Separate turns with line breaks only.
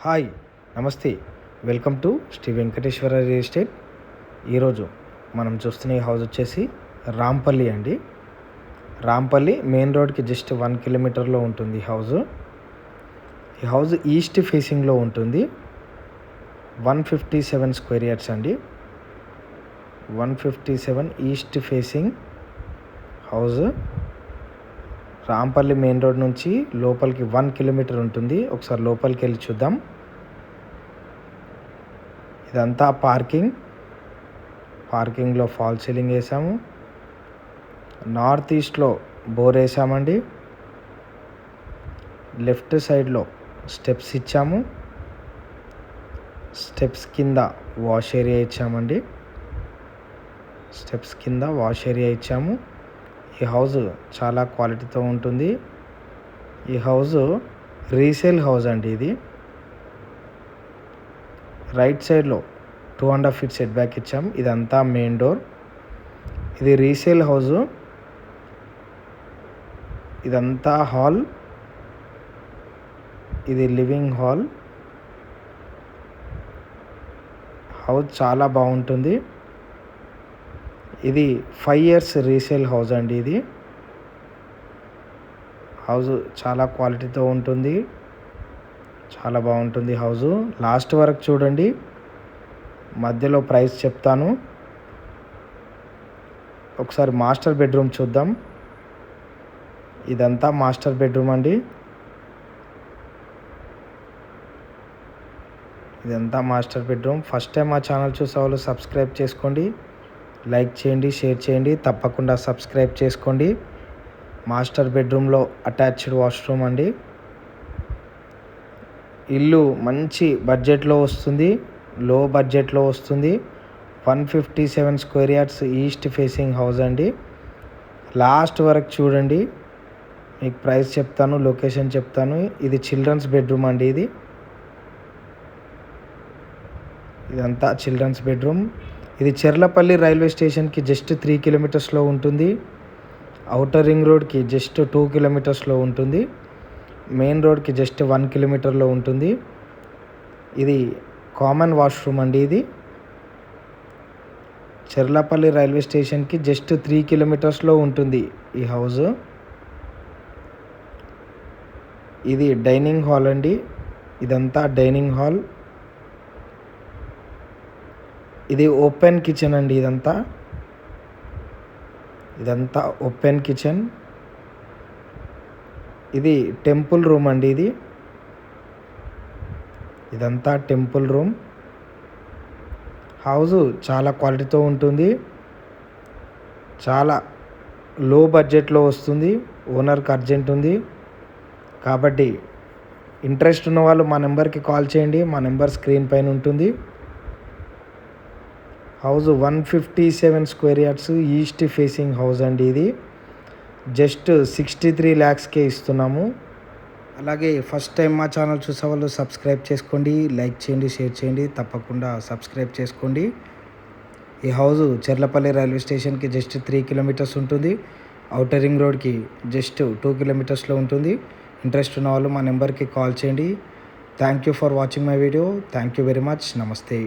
Hi, నమస్తే. Welcome to Shri Venkateswara real estate. ఈరోజు మనం చూస్తున్న ఈ హౌస్ వచ్చేసి రాంపల్లి అండి. రాంపల్లి మెయిన్ రోడ్కి జస్ట్ 1 కిలోమీటర్లో ఉంటుంది ఈ హౌస్ ఈస్ట్ ఫేసింగ్లో ఉంటుంది. 157 స్క్వేర్ యార్డ్స్ అండి. 157 east facing house. Rampalli main road నుంచి లోపలికి 1 కిలోమీటర్ ఉంటుంది. ఒకసారి లోపలికి వెళ్ళి చూద్దాం. ఇదంతా పార్కింగ్లో ఫాల్ సీలింగ్ వేసాము. నార్త్ ఈస్ట్లో బోర్ వేసామండి. లెఫ్ట్ సైడ్లో స్టెప్స్ ఇచ్చాము. స్టెప్స్ కింద వాష్ ఏరియా ఇచ్చాము. ఈ హౌస్ చాలా క్వాలిటీతో ఉంటుంది. ఈ హౌస్ రీసేల్ హౌస్ అండి. ఇది రైట్ సైడ్లో 2.5 feet సెట్ బ్యాక్ ఇచ్చాము. ఇదంతా మెయిన్ డోర్. ఇది రీసేల్ హౌస్. ఇదంతా హాల్. ఇది లివింగ్ హాల్. హౌస్ చాలా బాగుంటుంది. ఇది 5 years రీసేల్ హౌస్ అండి. ఇది హౌస్ చాలా క్వాలిటీతో ఉంటుంది. చాలా బాగుంటుంది హౌస్. లాస్ట్ వరకు చూడండి, మధ్యలో ప్రైస్ చెప్తాను. ఒకసారి మాస్టర్ బెడ్రూమ్ చూద్దాం. ఇదంతా మాస్టర్ బెడ్రూమ్ అండి. ఫస్ట్ టైం మా ఛానల్ చూసే వాళ్ళు సబ్స్క్రైబ్ చేసుకోండి, లైక్ చేయండి, షేర్ చేయండి. తప్పకుండా సబ్స్క్రైబ్ చేసుకోండి. మాస్టర్ బెడ్రూమ్లో అటాచ్డ్ వాష్రూమ్ అండి. ఇల్లు మంచి బడ్జెట్లో వస్తుంది, లో బడ్జెట్లో వస్తుంది. 157 square yards east facing house అండి. లాస్ట్ వరకు చూడండి, మీకు ప్రైస్ చెప్తాను, లొకేషన్ చెప్తాను. ఇది చిల్డ్రన్స్ బెడ్రూమ్ అండి. ఇదంతా చిల్డ్రన్స్ బెడ్రూమ్. ఇది చెర్లపల్లి రైల్వే స్టేషన్కి జస్ట్ 3 kilometers ఉంటుంది. ఔటర్ రింగ్ రోడ్కి జస్ట్ 2 kilometers ఉంటుంది. మెయిన్ రోడ్కి జస్ట్ 1 kilometer ఉంటుంది. ఇది కామన్ వాష్రూమ్ అండి. ఇది చెర్లపల్లి రైల్వే స్టేషన్కి జస్ట్ 3 kilometers ఉంటుంది ఈ హౌస్. ఇది డైనింగ్ హాల్ అండి. ఇదంతా డైనింగ్ హాల్. ఇది ఓపెన్ కిచెన్ అండి. ఇదంతా ఓపెన్ కిచెన్. ఇది టెంపుల్ రూమ్ అండి. ఇదంతా టెంపుల్ రూమ్. హౌస్ చాలా క్వాలిటీతో ఉంటుంది. చాలా లో బడ్జెట్లో వస్తుంది. ఓనర్కి అర్జెంట్ ఉంది కాబట్టి ఇంట్రెస్ట్ ఉన్న వాళ్ళు మా నెంబర్కి కాల్ చేయండి. మా నెంబర్ స్క్రీన్ పైన ఉంటుంది. House 157 square yards east facing house అండి. ఇది జస్ట్ 63 lakhsకే ఇస్తున్నాము. అలాగే ఫస్ట్ టైం మా ఛానల్ చూసే వాళ్ళు సబ్స్క్రైబ్ చేసుకోండి, లైక్ చేయండి, షేర్ చేయండి. తప్పకుండా సబ్స్క్రైబ్ చేసుకోండి. ఈ హౌస్ చెర్లపల్లి రైల్వే స్టేషన్కి జస్ట్ 3 kilometers ఉంటుంది. ఔటర్ రింగ్ రోడ్కి జస్ట్ 2 kilometers ఉంటుంది. ఇంట్రెస్ట్ ఉన్న వాళ్ళు మా నెంబర్కి కాల్ చేయండి. Thank you for watching my video. Thank you very much. నమస్తే.